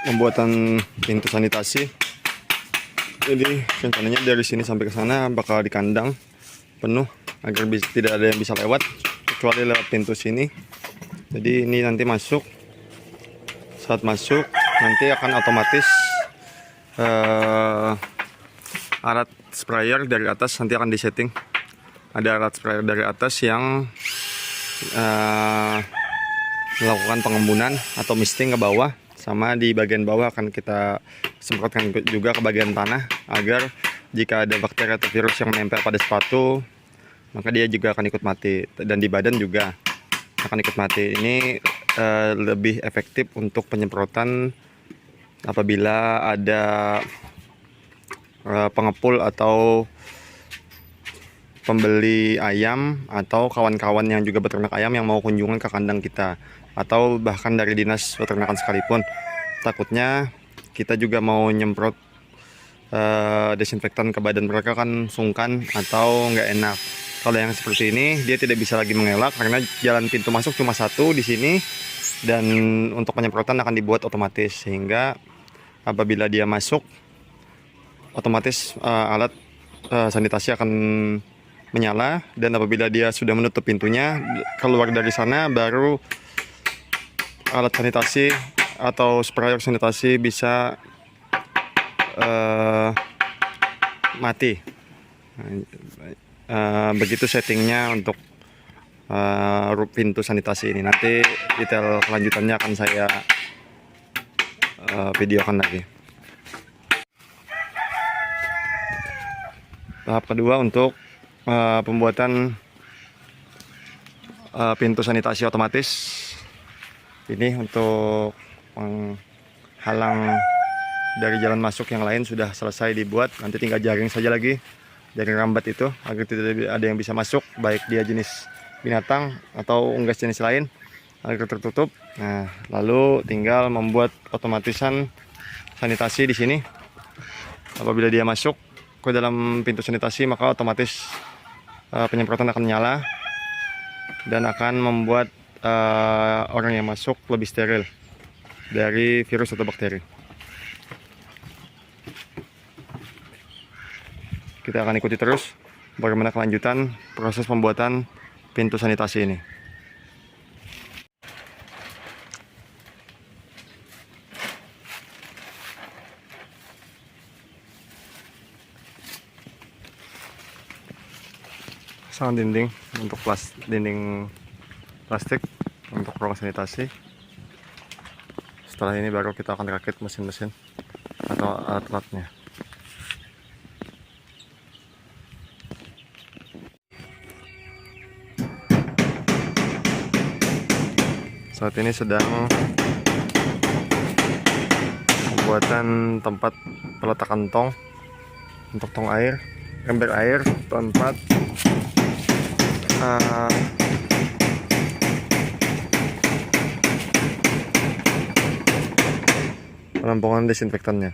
pembuatan pintu sanitasi. Jadi rencananya dari sini sampai ke sana bakal dikandang penuh agar tidak ada yang bisa lewat kecuali lewat pintu sini. Jadi ini nanti masuk, saat masuk nanti akan otomatis alat sprayer dari atas nanti akan disetting. Ada alat sprayer dari atas yang melakukan pengembunan atau misting ke bawah, sama di bagian bawah akan kita semprotkan juga ke bagian tanah agar jika ada bakteri atau virus yang menempel pada sepatu maka dia juga akan ikut mati, dan di badan juga akan ikut mati. Ini lebih efektif untuk penyemprotan apabila ada pengepul atau pembeli ayam atau kawan-kawan yang juga beternak ayam yang mau kunjungan ke kandang kita, atau bahkan dari dinas peternakan sekalipun. Takutnya kita juga mau nyemprot desinfektan ke badan mereka kan sungkan atau nggak enak. Kalau yang seperti ini dia tidak bisa lagi mengelak karena jalan pintu masuk cuma satu di sini, dan untuk penyemprotan akan dibuat otomatis sehingga apabila dia masuk otomatis alat sanitasi akan menyala, dan apabila dia sudah menutup pintunya keluar dari sana baru alat sanitasi atau sprayer sanitasi bisa mati. Begitu settingnya untuk pintu sanitasi ini. Nanti detail kelanjutannya akan saya videokan lagi. Tahap kedua untuk pembuatan pintu sanitasi otomatis. Ini untuk menghalang dari jalan masuk yang lain sudah selesai dibuat. Nanti tinggal jaring saja lagi, jaring rambat itu, agar tidak ada yang bisa masuk, baik dia jenis binatang atau unggas jenis lain, agar tertutup. Nah, lalu tinggal membuat otomatisan sanitasi di sini. Apabila dia masuk ke dalam pintu sanitasi maka otomatis penyemprotan akan nyala dan akan membuat orang yang masuk lebih steril dari virus atau bakteri. Kita akan ikuti terus bagaimana kelanjutan proses pembuatan pintu sanitasi ini. Pasang dinding untuk dinding plastik untuk ruang sanitasi. Setelah ini baru kita akan rakit mesin-mesin atau alat-alatnya. Saat ini sedang pembuatan tempat peletakan tong untuk tong air, ember air, tempat penampungan desinfektannya.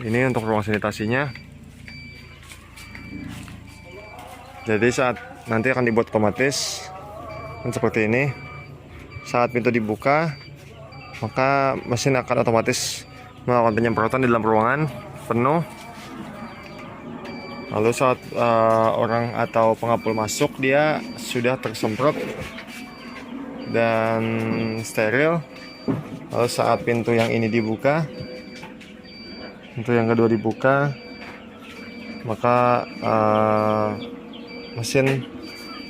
Ini untuk ruang sanitasinya. Jadi saat nanti akan dibuat otomatis dan seperti ini. Saat pintu dibuka maka mesin akan otomatis melakukan penyemprotan di dalam ruangan penuh. Lalu saat orang atau pengepul masuk dia sudah tersemprot dan steril. Lalu saat pintu yang ini dibuka, pintu yang kedua dibuka, maka mesin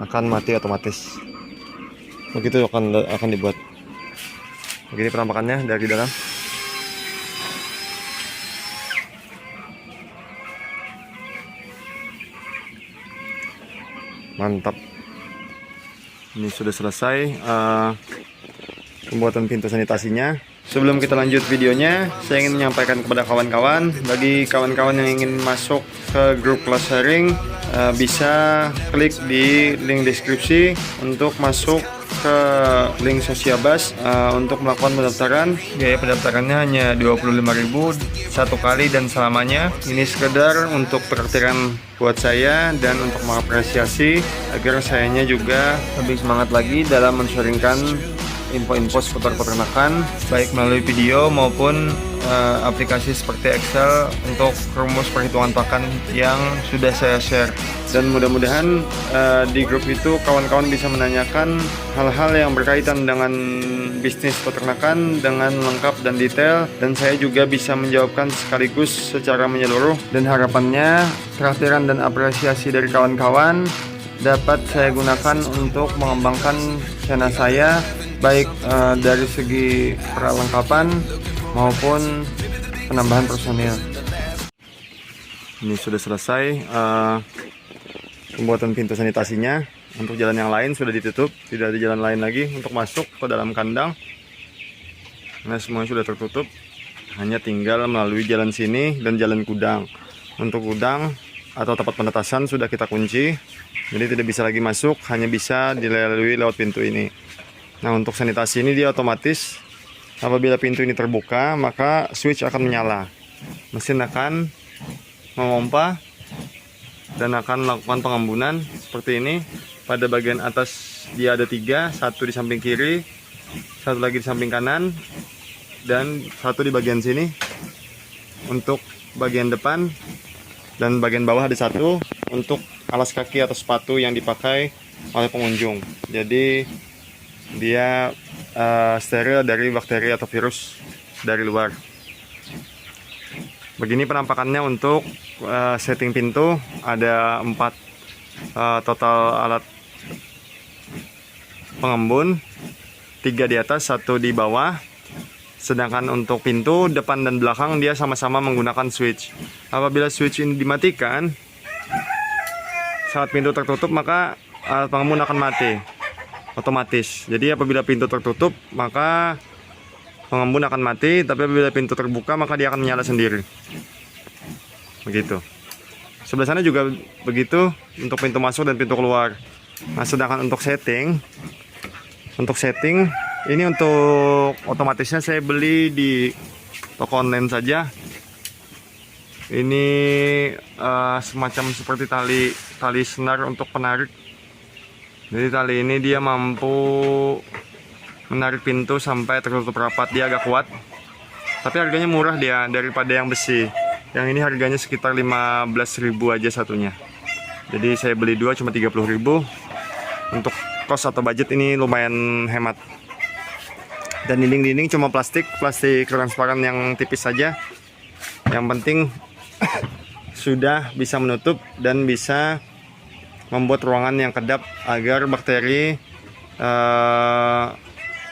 akan mati otomatis. Begitu akan dibuat. Begini penampakannya dari dalam. Mantap. Ini sudah selesai pembuatan pintu sanitasinya. Sebelum kita lanjut videonya, saya ingin menyampaikan kepada kawan-kawan, bagi kawan-kawan yang ingin masuk ke grup kelas sharing, bisa klik di link deskripsi untuk masuk ke link Sosiabas untuk melakukan pendaftaran. Biaya pendaftarannya hanya 25.000 satu kali dan selamanya. Ini sekedar untuk pengertian buat saya dan untuk mengapresiasi agar sayanya juga lebih semangat lagi dalam men-sharingkan info-info seputar peternakan, baik melalui video maupun aplikasi seperti Excel untuk rumus perhitungan pakan yang sudah saya share. Dan mudah-mudahan di grup itu kawan-kawan bisa menanyakan hal-hal yang berkaitan dengan bisnis peternakan dengan lengkap dan detail, dan saya juga bisa menjawabkan sekaligus secara menyeluruh. Dan harapannya traktiran dan apresiasi dari kawan-kawan dapat saya gunakan untuk mengembangkan channel saya, baik dari segi perlengkapan maupun penambahan personil. Ini sudah selesai pembuatan pintu sanitasinya. Untuk jalan yang lain sudah ditutup, tidak ada jalan lain lagi untuk masuk ke dalam kandang. Nah, semuanya sudah tertutup, hanya tinggal melalui jalan sini dan jalan gudang. Untuk gudang atau tempat penetasan sudah kita kunci, jadi tidak bisa lagi masuk, hanya bisa dilalui lewat pintu ini. Nah, untuk sanitasi ini dia otomatis. Apabila pintu ini terbuka, maka switch akan menyala. Mesin akan memompa dan akan melakukan pengembunan seperti ini. Pada bagian atas dia ada 3, satu di samping kiri, satu lagi di samping kanan, dan satu di bagian sini. Untuk bagian depan dan bagian bawah ada satu untuk alas kaki atau sepatu yang dipakai oleh pengunjung. Jadi dia steril dari bakteri atau virus dari luar. Begini penampakannya untuk setting pintu. Ada 4 total alat pengembun, 3 di atas, 1 di bawah. Sedangkan untuk pintu depan dan belakang dia sama-sama menggunakan switch. Apabila switch ini dimatikan saat pintu tertutup, maka alat pengembun akan mati otomatis. Jadi apabila pintu tertutup, maka pengembun akan mati, tapi apabila pintu terbuka, maka dia akan menyala sendiri. Begitu. Sebelah sana juga begitu untuk pintu masuk dan pintu keluar. Nah, sedangkan untuk setting ini untuk otomatisnya saya beli di toko online saja. Ini semacam seperti tali senar untuk penarik. Jadi tali ini dia mampu menarik pintu sampai tertutup rapat. Dia agak kuat, tapi harganya murah dia daripada yang besi. Yang ini harganya sekitar 15.000 aja satunya. Jadi saya beli 2 cuma 30.000. Untuk kos atau budget ini lumayan hemat. Dan dinding-dinding cuma plastik transparan yang tipis saja. Yang penting sudah bisa menutup dan bisa membuat ruangan yang kedap agar bakteri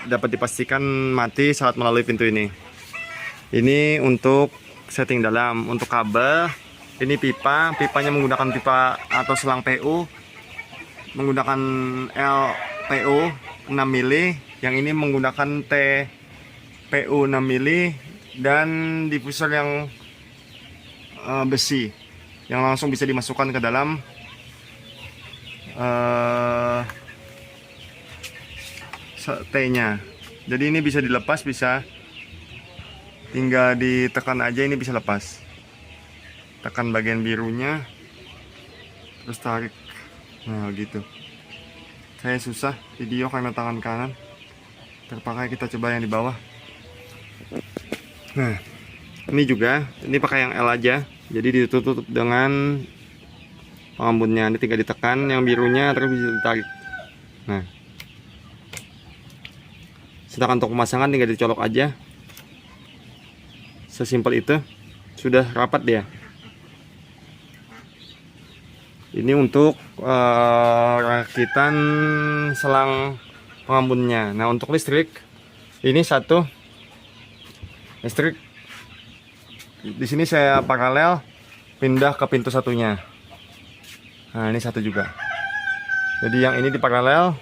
dapat dipastikan mati saat melalui pintu ini. Ini untuk setting dalam. Untuk kabel, ini pipanya menggunakan pipa atau selang PU, menggunakan LPU 6 mili. Yang ini menggunakan TPU 6 mili dan diffuser yang besi yang langsung bisa dimasukkan ke dalam T-nya. Jadi ini bisa dilepas, bisa tinggal ditekan aja, ini bisa lepas. Tekan bagian birunya terus tarik. Nah gitu. Saya susah video karena tangan kanan terpakai. Kita coba yang di bawah. Nah ini juga, ini pakai yang L aja, jadi ditutup dengan pengembunnya. Ini tinggal ditekan yang birunya terus bisa ditarik. Nah, sedangkan untuk pemasangan tinggal dicolok aja, sesimpel itu, sudah rapat dia. Ini untuk rakitan selang pengembunnya. Nah, untuk listrik ini satu listrik di sini saya paralel pindah ke pintu satunya. Nah, ini satu juga. Jadi yang ini di paralel.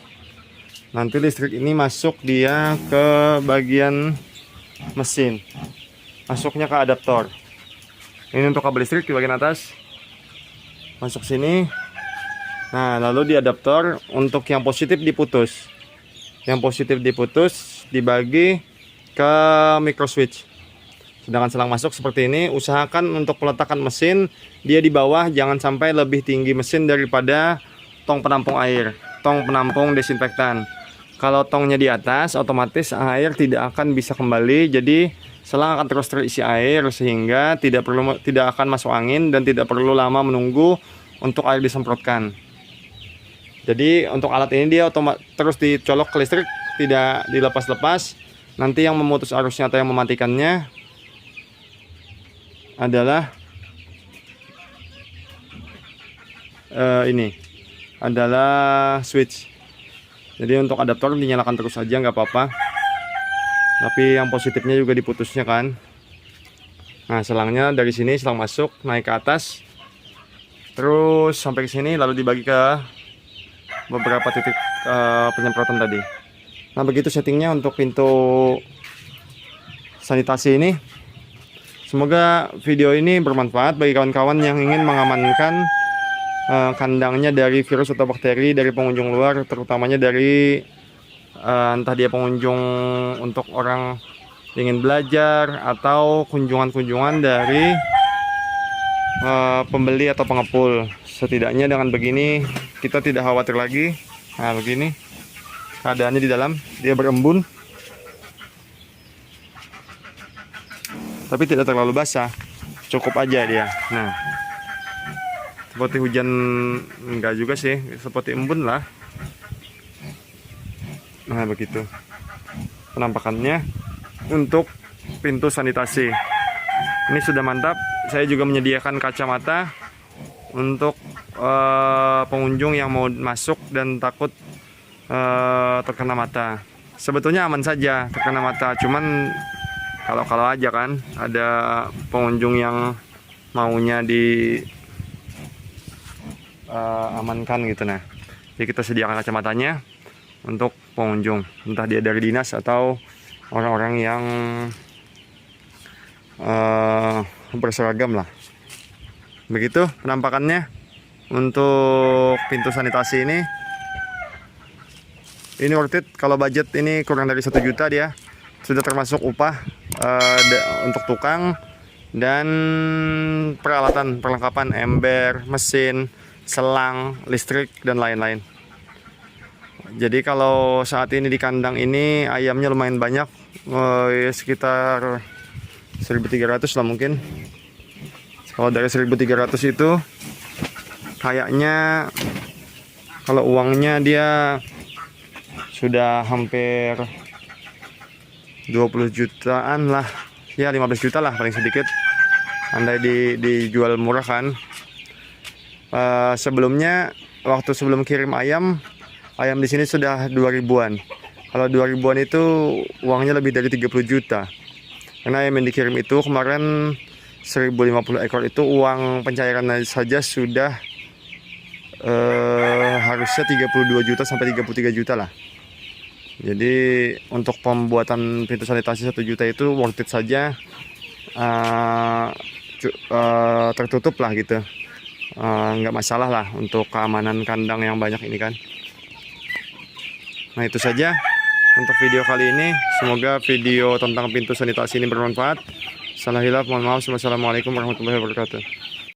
Nanti listrik ini masuk dia ke bagian mesin. Masuknya ke adaptor. Ini untuk kabel listrik di bagian atas. Masuk sini. Nah, lalu di adaptor untuk yang positif diputus. Yang positif diputus, dibagi ke micro switch. Sedangkan selang masuk seperti ini, usahakan untuk peletakan mesin dia di bawah, jangan sampai lebih tinggi mesin daripada tong penampung air, tong penampung desinfektan. Kalau tongnya di atas, otomatis air tidak akan bisa kembali. Jadi selang akan terus terisi air sehingga tidak akan masuk angin dan tidak perlu lama menunggu untuk air disemprotkan. Jadi untuk alat ini dia terus dicolok ke listrik, tidak dilepas-lepas. Nanti yang memutus arusnya atau yang mematikannya adalah ini adalah switch. Jadi untuk adaptor dinyalakan terus saja, nggak apa-apa. Tapi yang positifnya juga diputusnya kan. Nah, selangnya dari sini selang masuk naik ke atas, terus sampai ke sini lalu dibagi ke beberapa titik penyemprotan tadi. Nah, begitu settingnya untuk pintu sanitasi ini. Semoga video ini bermanfaat bagi kawan-kawan yang ingin mengamankan kandangnya dari virus atau bakteri dari pengunjung luar, terutamanya dari entah dia pengunjung untuk orang ingin belajar atau kunjungan-kunjungan dari pembeli atau pengepul. Setidaknya dengan begini kita tidak khawatir lagi. Nah, begini keadaannya di dalam, dia berembun tapi tidak terlalu basah, cukup aja dia. Nah, seperti hujan enggak juga sih, seperti embun lah. Nah, begitu penampakannya untuk pintu sanitasi. Ini sudah mantap. Saya juga menyediakan kacamata untuk pengunjung yang mau masuk dan takut terkena mata. Sebetulnya aman saja terkena mata, cuman kalau aja kan ada pengunjung yang maunya di amankan gitu. Nah, jadi kita sediakan kacamatanya untuk pengunjung, entah dia dari dinas atau orang-orang yang berseragam lah. Begitu penampakannya untuk pintu sanitasi ini. Ini worth it. Kalau budget ini kurang dari 1 juta, dia sudah termasuk upah untuk tukang dan perlengkapan ember, mesin, selang, listrik dan lain-lain. Jadi kalau saat ini di kandang ini ayamnya lumayan banyak, sekitar 1.300 lah mungkin. Kalau dari 1.300 itu kayaknya kalau uangnya dia sudah hampir 20 jutaan lah, ya 15 juta lah paling sedikit. Andai dijual murah kan. Sebelumnya waktu sebelum kirim ayam di sini sudah 2.000-an. Kalau 2.000-an itu uangnya lebih dari 30 juta. Karena ayam yang dikirim itu kemarin 1.050 ekor itu uang pencairan saja sudah harusnya 32 juta sampai 33 juta lah. Jadi untuk pembuatan pintu sanitasi 1 juta itu worth it saja, tertutup lah gitu, nggak masalah lah untuk keamanan kandang yang banyak ini kan. Nah, itu saja untuk video kali ini. Semoga video tentang pintu sanitasi ini bermanfaat. Salah hilaf, mohon maaf. Wassalamualaikum warahmatullahi wabarakatuh.